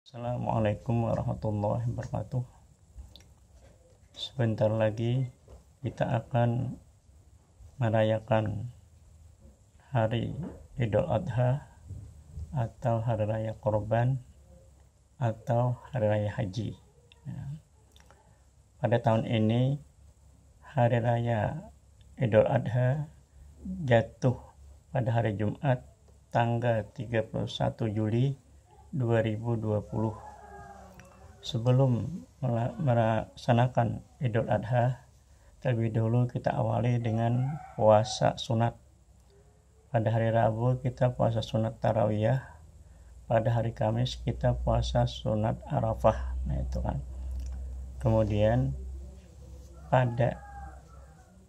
Assalamualaikum warahmatullahi wabarakatuh. Sebentar lagi kita akan merayakan hari Idul Adha atau Hari Raya Kurban atau Hari Raya Haji. Pada tahun ini Hari Raya Idul Adha jatuh pada hari Jumat tanggal 31 Juli 2020. Sebelum melaksanakan Idul Adha, terlebih dahulu kita awali dengan puasa sunat. Pada hari Rabu kita puasa sunat tarawiyah, pada hari Kamis kita puasa sunat Arafah. Nah itu kan. Kemudian pada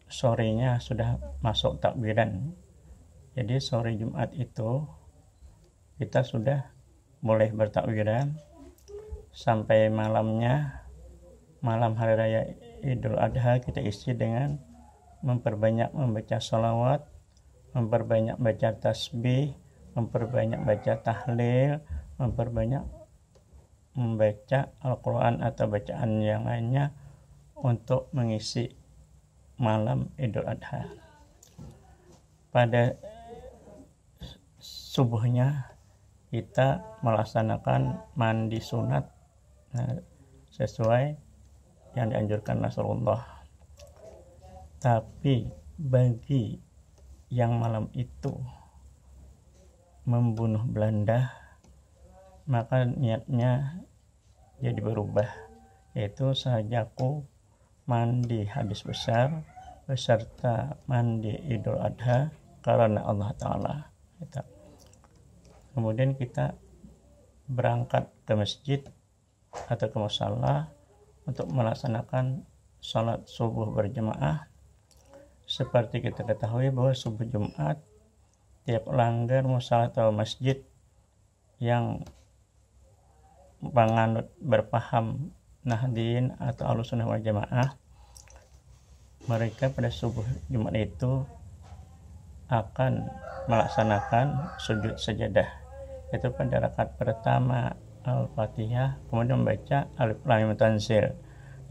sorenya sudah masuk takbiran. Jadi sore Jumat itu kita sudah mulai bertakbiran sampai malamnya, malam hari raya Idul Adha kita isi dengan memperbanyak membaca sholawat, memperbanyak baca tasbih, memperbanyak baca tahlil, memperbanyak membaca Al-Quran atau bacaan yang lainnya untuk mengisi malam Idul Adha. Pada subuhnya kita melaksanakan mandi sunat sesuai yang dianjurkan Rasulullah. Tapi bagi yang malam itu membunuh Belanda, maka niatnya jadi berubah, yaitu sahajaku mandi hadis besar beserta mandi Idul Adha karena Allah Ta'ala. Kemudian kita berangkat ke masjid atau ke musala untuk melaksanakan sholat subuh berjamaah. Seperti kita ketahui bahwa subuh Jumat tiap langgar musala atau masjid yang penganut berpaham Nahdien atau Ahlussunnah wal Jamaah, mereka pada subuh Jumat itu akan melaksanakan sujud sajadah, yaitu pada rakaat pertama Al-Fatihah, kemudian membaca Alif Lam Mim Tanzil.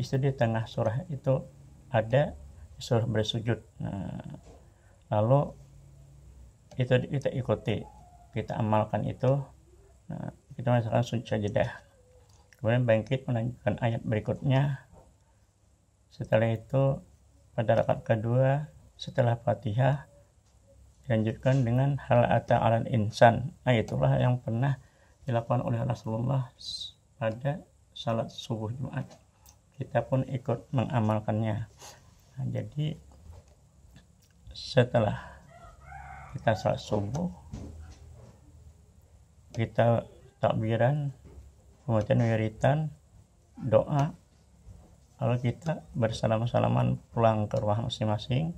Di tengah surah itu ada surah bersujud. Lalu itu kita ikuti, kita amalkan itu. Kita melaksanakan sujud sajadah. Kemudian bangkit melanjutkan ayat berikutnya. Setelah itu pada rakaat kedua setelah Fatihah dilanjutkan dengan hal ata alal insan. Itulah yang pernah dilakukan oleh Rasulullah pada salat subuh Jumat. Kita pun ikut mengamalkannya. Jadi setelah kita salat subuh, kita takbiran, kemudian wiritan, doa, lalu kita bersalam-salaman pulang ke rumah masing-masing.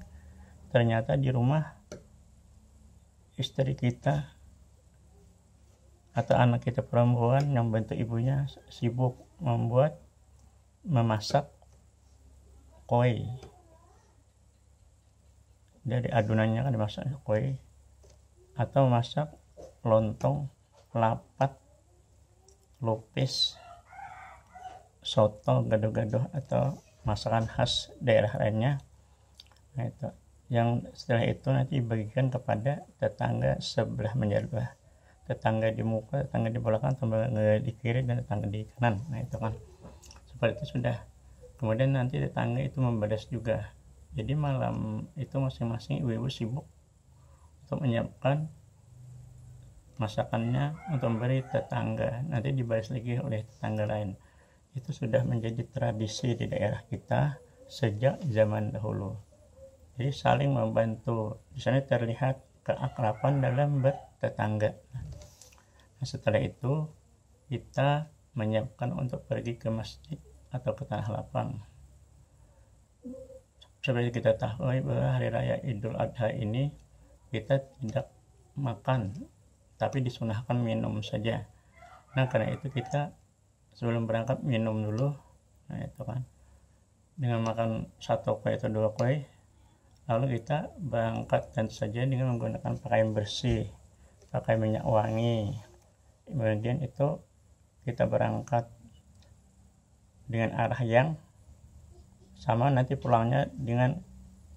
Ternyata di rumah istri kita atau anak kita perempuan yang bantu ibunya sibuk memasak kue. Dari adonannya kan dimasak kue, atau masak lontong, lapat, lupis, soto, gado-gado atau masakan khas daerah lainnya. Nah itu yang setelah itu nanti dibagikan kepada tetangga sebelah menjadi tetangga di muka, tetangga di belakang, tetangga di kiri, dan tetangga di kanan. Nah itu kan seperti itu sudah. Kemudian nanti tetangga itu membalas juga. Jadi malam itu masing-masing ibu-ibu sibuk untuk menyiapkan masakannya untuk memberi tetangga, nanti dibalas lagi oleh tetangga lain. Itu sudah menjadi tradisi di daerah kita sejak zaman dahulu. Jadi saling membantu. Di sana terlihat keakraban dalam bertetangga. Nah, setelah itu kita menyiapkan untuk pergi ke masjid atau ke tanah lapang. Seperti kita tahu bahwa hari raya Idul Adha ini kita tidak makan, tapi disunahkan minum saja. Nah karena itu kita sebelum berangkat minum dulu. Nah itu kan dengan makan satu kue atau dua kue, lalu kita berangkat tentu saja dengan menggunakan pakaian bersih, pakai minyak wangi. Kemudian itu kita berangkat dengan arah yang sama, nanti pulangnya dengan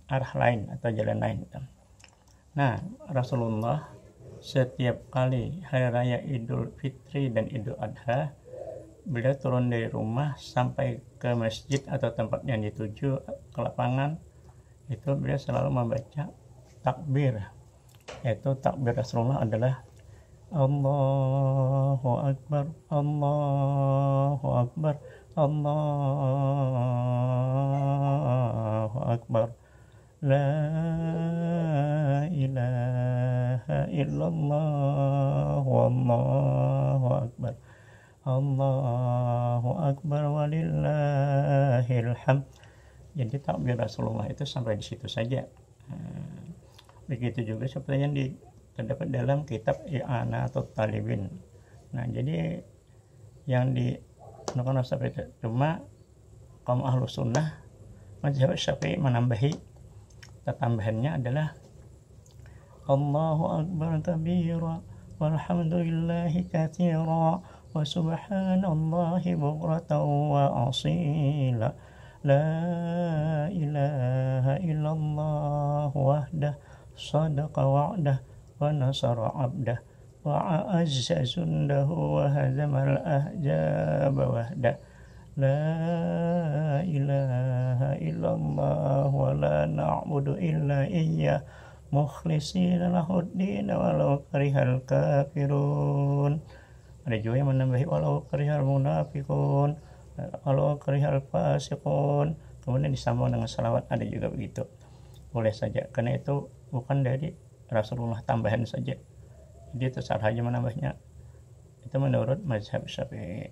arah lain atau jalan lain. Nah, Rasulullah setiap kali hari raya Idul Fitri dan Idul Adha, beliau turun dari rumah sampai ke masjid atau tempat yang dituju, ke lapangan, itu beliau selalu membaca takbir, yaitu takbir Rasulullah adalah Allahu Akbar, Allahu Akbar, Allahu Akbar, La ilaha illallah, Wallahu Akbar, Allahu Akbar, walillahil hamd. Jadi takbir Rasulullah itu sampai di situ saja. Begitu juga seperti yang terdapat dalam kitab I'anatul Talibin. Nah, jadi yang digunakan seperti itu. Cuma kaum ahlu sunnah mazhab Syafi'i menambahi, tambahannya adalah Allahu Akbar kabira walhamdulillahi katsira wa subhanallahi bukratan wa asila, la ilaha illallah wahdah sadaqa wa'dah wa nasara abdah wa a'azza jundahu wa hazamal ahjaba wahdah, La ilaha illallah wa la na'budu illa iyyah mukhlishina lahuddin walau karihal kafirun. Ada juga yang menambahi walau karihal munafiqun, walau karihal fasiqun. Kemudian disambung dengan salawat, ada juga begitu. Boleh saja, karena itu bukan dari Rasulullah, tambahan saja. Jadi terserah aja menambahnya. Itu menurut mazhab Syafi'i.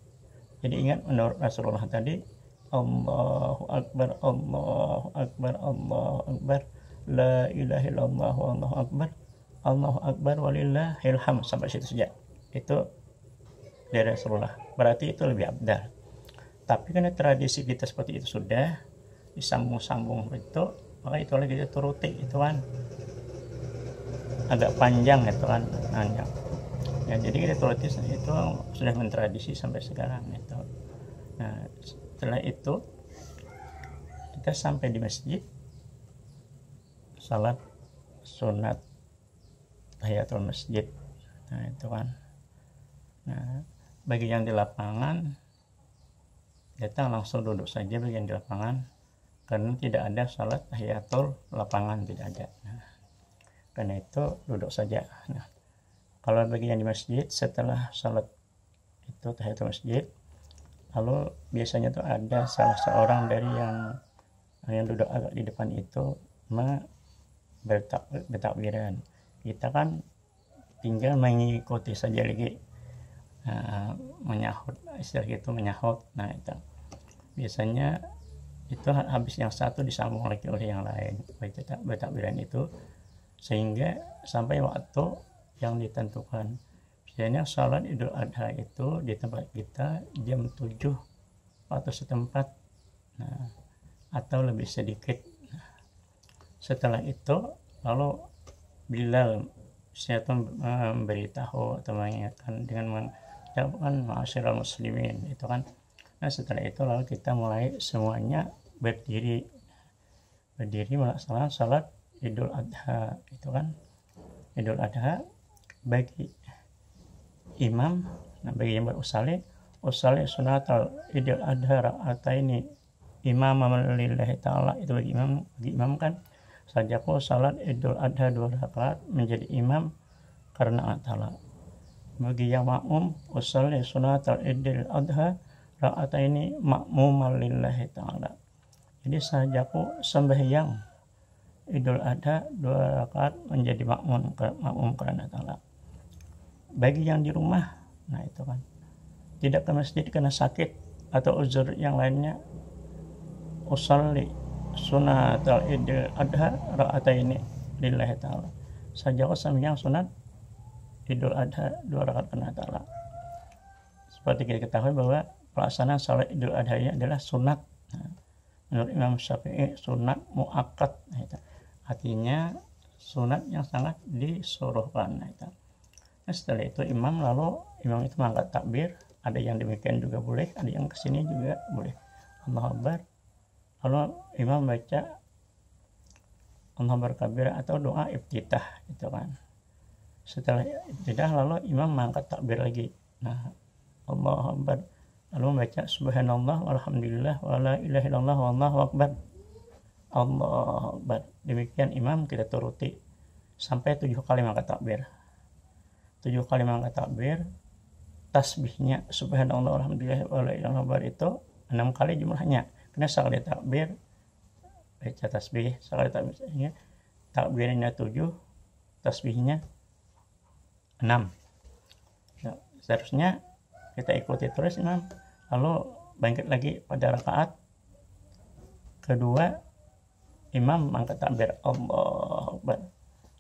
Jadi ingat, menurut Rasulullah tadi Allahu Akbar, Allahu Akbar, Allahu Akbar, La ilaha illallah, Allahu Akbar, Allahu Akbar, walillahil hamd, sampai situ saja. Itu dari Rasulullah. Berarti itu lebih abdal. Tapi karena tradisi kita seperti itu sudah disambung-sambung itu, maka itu lagi kita turuti, itu kan agak panjang, itu kan panjang. Ya, jadi kita turuti itu sudah mentradisi sampai sekarang itu. Nah, setelah itu kita sampai di masjid, salat sunat tahiyatul masjid. Nah, itu kan. Nah, bagi yang di lapangan, kita langsung duduk saja bagi yang di lapangan, karena tidak ada salat tahiyatul lapangan, tidak ada. Nah, karena itu duduk saja. Nah, kalau bagi yang di masjid, setelah salat itu tahiyatul masjid, lalu biasanya tuh ada salah seorang dari yang duduk agak di depan itu bertakbiran. Kita kan tinggal mengikuti saja lagi, menyahut, istilah itu menyahut. Nah, itu biasanya itu habis yang satu disambung lagi oleh yang lain, bertakbiran itu, sehingga sampai waktu yang ditentukan. Biasanya salat Idul Adha itu di tempat kita jam 7 waktu setempat, nah, atau lebih sedikit. Nah, setelah itu lalu Bilal memberitahu atau mengingatkan dengan mengucapkan ma'asyiral muslimin, itu kan. Nah, setelah itu lalu kita mulai semuanya berdiri melaksanakan salat Idul Adha, itu kan. Idul Adha bagi imam, nah bagi yang berusali sunatal Idul Adha ra'ataini imam lillahi ta'ala, itu bagi imam kan. Sajaku salat Idul Adha 2 rakaat menjadi imam karena Allah Ta'ala. Bagi yang makmum, usali sunatal Idul Adha ra'ataini makmuman lillahi ta'ala. Jadi sajaku sembahyang Idul Adha 2 rakaat menjadi makmum karena ta'ala. Bagi yang di rumah, nah itu kan, tidak ke masjid karena sakit atau uzur yang lainnya, usalli sunatal Idul Adha ra'ataini lillahi ta'ala. Sajaku sembahyang sunat Idul Adha 2 rakaat karena ta'ala. Seperti kita ketahui bahwa pelaksanaan salat Idul Adha ini adalah sunat. Nah, menurut Imam Syafi'i sunat muakkad. Nah, itu artinya sunat yang sangat disuruhkan. Nah, itu. Nah, setelah itu imam itu mengangkat takbir, ada yang demikian juga boleh, ada yang kesini juga boleh. Allahu Akbar, lalu imam baca Allahu Akbar kabir atau doa iftitah itu kan. Setelah iftitah lalu imam mengangkat takbir lagi. Nah, Allahu Akbar, lalu membaca subhanallah walhamdulillah wala ilaha illallah wallahu akbar. Allahu Akbar. Demikian imam kita turuti sampai 7 kali mengangkat takbir. 7 kali mengangkat takbir, tasbihnya subhanallah walhamdulillah wala ilaha illallah itu 6 kali jumlahnya. Karena sekali takbir baca tasbih, sekali takbirnya takbirnya 7, tasbihnya 6. Nah, seterusnya kita ikuti terus imam, lalu bangkit lagi pada rakaat kedua, imam mengangkat takbir Allahu Akbar,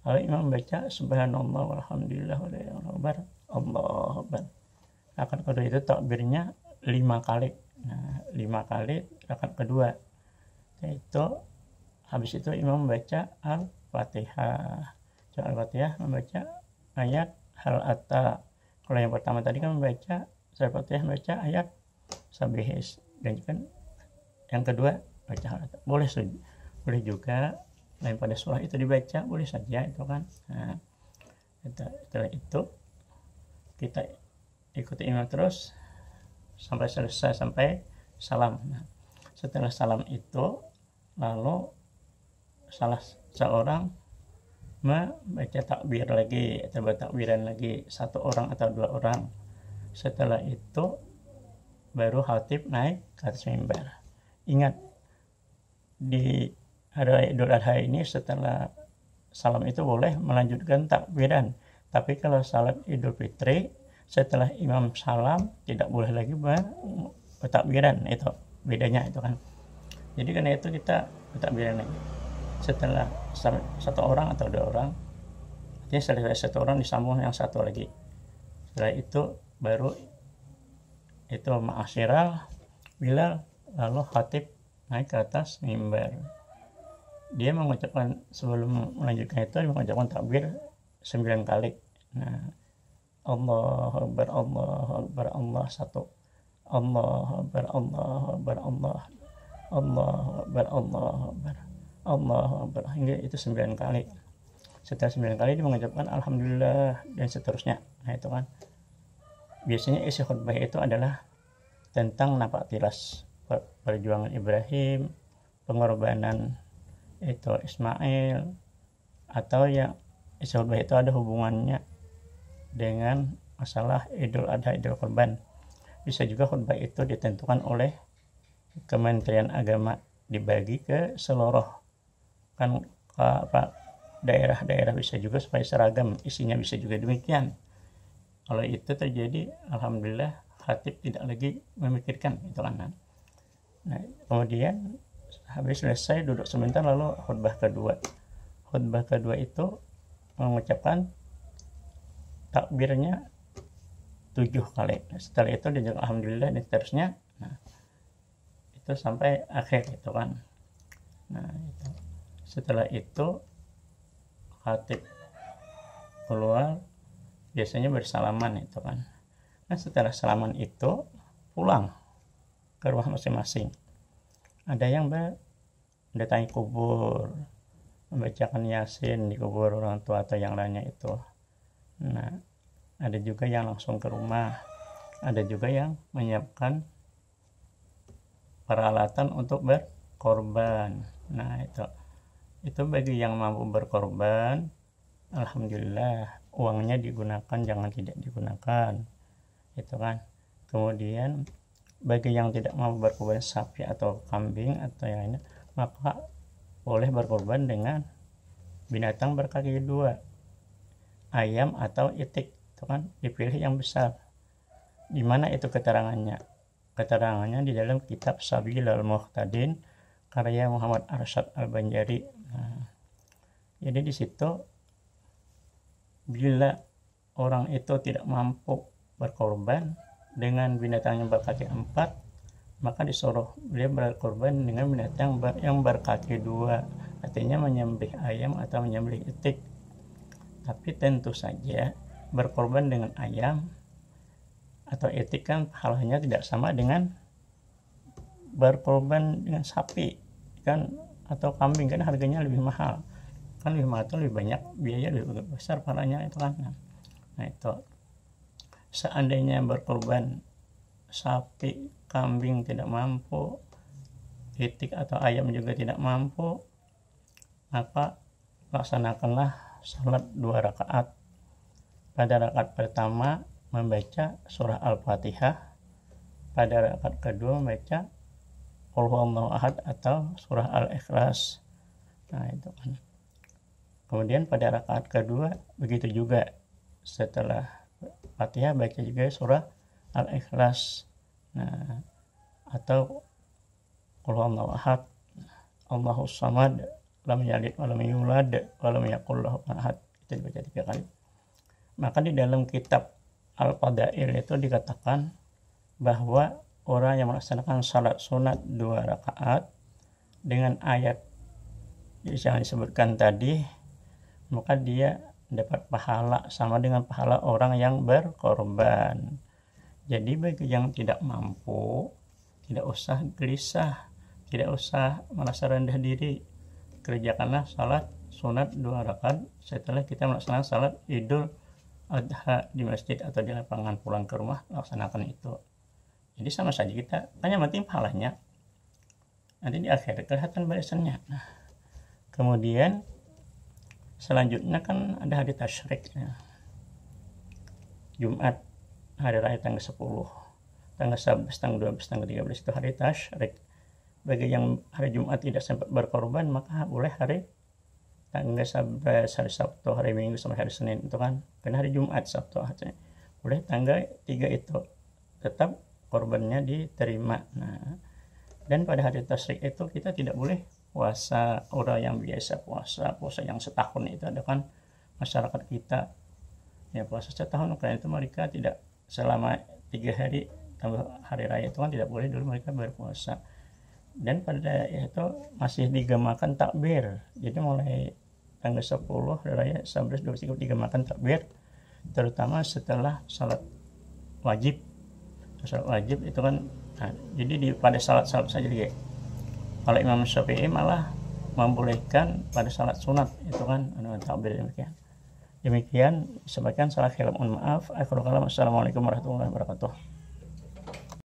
lalu imam baca subhanallah walhamdulillah wala ilaha illallah Allahu Akbar. Rakaat kedua itu takbirnya 5 kali. Nah, 5 kali rakaat kedua. Itu habis itu imam membaca Al-Fatihah. Al-Fatihah membaca ayat hal ata. Kalau yang pertama tadi kan membaca Al-Fatihah, membaca ayat sabihis, dan kan yang kedua baca hal ata. Boleh juga lain pada surah itu dibaca, boleh saja itu kan. Nah, setelah itu kita ikuti imam terus sampai selesai, sampai salam. Nah, setelah salam itu lalu salah seorang membaca takbir lagi atau bertakbiran lagi, 1 orang atau 2 orang. Setelah itu baru khatib naik ke atas mimbar. Ingat, di hari Idul Adha ini setelah salam itu boleh melanjutkan takbiran, tapi kalau salat Idul Fitri setelah imam salam tidak boleh lagi bertakbiran. Itu bedanya itu kan. Jadi karena itu kita bertakbiran lagi setelah 1 orang atau 2 orang, artinya setelah 1 orang disambung yang 1 lagi. Setelah itu baru itu ma'asyiral Bilal, lalu khatib naik ke atas mimbar. Dia mengucapkan, sebelum melanjutkan itu dia mengucapkan takbir 9 kali. Nah, Allahu Akbar, Allahu Akbar, Allah 1, Allahu Akbar, Allahu Akbar, Allahu Akbar, Allahu Akbar, Allahu Akbar, hingga itu 9 kali. Setelah 9 kali dia mengucapkan alhamdulillah dan seterusnya. Nah, itu kan biasanya isi khutbah itu adalah tentang napak tilas perjuangan Ibrahim, pengorbanan itu Ismail, atau yang isi khutbah itu ada hubungannya dengan masalah Idul Adha, Idul Kurban. Bisa juga khutbah itu ditentukan oleh Kementerian Agama, dibagi ke seluruh kan daerah-daerah, bisa juga supaya seragam isinya, bisa juga demikian. Kalau itu terjadi, alhamdulillah khatib tidak lagi memikirkan itu kan. Nah, kemudian habis selesai duduk sebentar, lalu khutbah kedua. Khutbah kedua itu mengucapkan takbirnya 7 kali. Setelah itu dia alhamdulillah dan seterusnya. Nah, itu sampai akhir itu kan. Nah, itu. Setelah itu khatib keluar, biasanya bersalaman itu kan. Nah, setelah salaman itu pulang ke rumah masing-masing. Ada yang mendatangi kubur, membacakan Yasin di kubur orang tua atau yang lainnya itu. Nah, ada juga yang langsung ke rumah, ada juga yang menyiapkan peralatan untuk berkorban. Nah, itu bagi yang mampu berkorban, alhamdulillah uangnya digunakan, jangan tidak digunakan itu kan. Kemudian bagi yang tidak mampu berkorban sapi atau kambing atau yang lainnya, maka boleh berkorban dengan binatang berkaki 2, ayam atau itik itu kan, dipilih yang besar. Di mana itu keterangannya? Keterangannya di dalam kitab Sabilul Muhtadin karya Muhammad Arsyad Al-Banjari. Nah, jadi di situ bila orang itu tidak mampu berkorban dengan binatang yang berkaki 4, maka disuruh dia berkorban dengan binatang yang berkaki 2, artinya menyembelih ayam atau menyembelih itik. Tapi tentu saja berkorban dengan ayam atau etik kan pahalanya tidak sama dengan berkorban dengan sapi kan atau kambing, kan harganya lebih mahal, kan lebih mahal itu lebih banyak biaya, lebih besar pahalanya itu kan. Nah itu seandainya berkorban sapi kambing tidak mampu, itik atau ayam juga tidak mampu, maka laksanakanlah salat 2 rakaat. Pada rakaat pertama membaca surah Al-Fatihah, pada rakaat kedua membaca Qul huwallahu ahad atau surah Al-Ikhlas. Nah itu kan. Kemudian pada rakaat kedua begitu juga, setelah Fatihah baca juga surah Al-Ikhlas. Nah, atau Qul huwallahu ahad, Allahus samad, lam yalid wa lam yulad wa lam yakul lahu kufuwan ahad. Itu dibaca 3 kali. Maka di dalam kitab Al-Fadail itu dikatakan bahwa orang yang melaksanakan salat sunat 2 rakaat dengan ayat yang disebutkan tadi, maka dia dapat pahala sama dengan pahala orang yang berkorban. Jadi bagi yang tidak mampu, tidak usah gelisah, tidak usah merasa rendah diri, kerjakanlah salat sunat 2 rakaat setelah kita melaksanakan salat Idul Adha di masjid atau di lapangan, pulang ke rumah laksanakan itu. Jadi sama saja, kita hanya penting pahalanya, nanti di akhir kelihatan balasannya. Nah, kemudian selanjutnya kan ada hari tasyrik ya. Jumat, hari raya tanggal 10, tanggal 11, tanggal 12, tanggal 13 itu hari tasyrik. Bagi yang hari Jumat tidak sempat berkorban, maka boleh hari tanggal 11, hari Sabtu, hari Minggu sampai hari Senin itu kan. Karena hari Jumat, Sabtu, boleh tanggal 3 itu tetap korbannya diterima. Nah, dan pada hari tasyrik itu kita tidak boleh puasa orang yang biasa puasa yang setahun itu, ada kan masyarakat kita ya puasa setahun, karena itu mereka tidak selama 3 hari tambah hari raya itu kan tidak boleh dulu mereka berpuasa. Dan pada itu masih digemakan takbir, jadi mulai tanggal 10 hari raya 11, 12, 13 digemakan takbir, terutama setelah salat wajib. Salat wajib itu kan, nah, jadi pada salat-salat saja dia. Kalau Imam Syafi'i malah membolehkan pada salat sunat itu kan takbir demikian. Demikian, sebagian salah khilaf, mohon maaf. Akhirul kalam, assalamualaikum warahmatullahi wabarakatuh.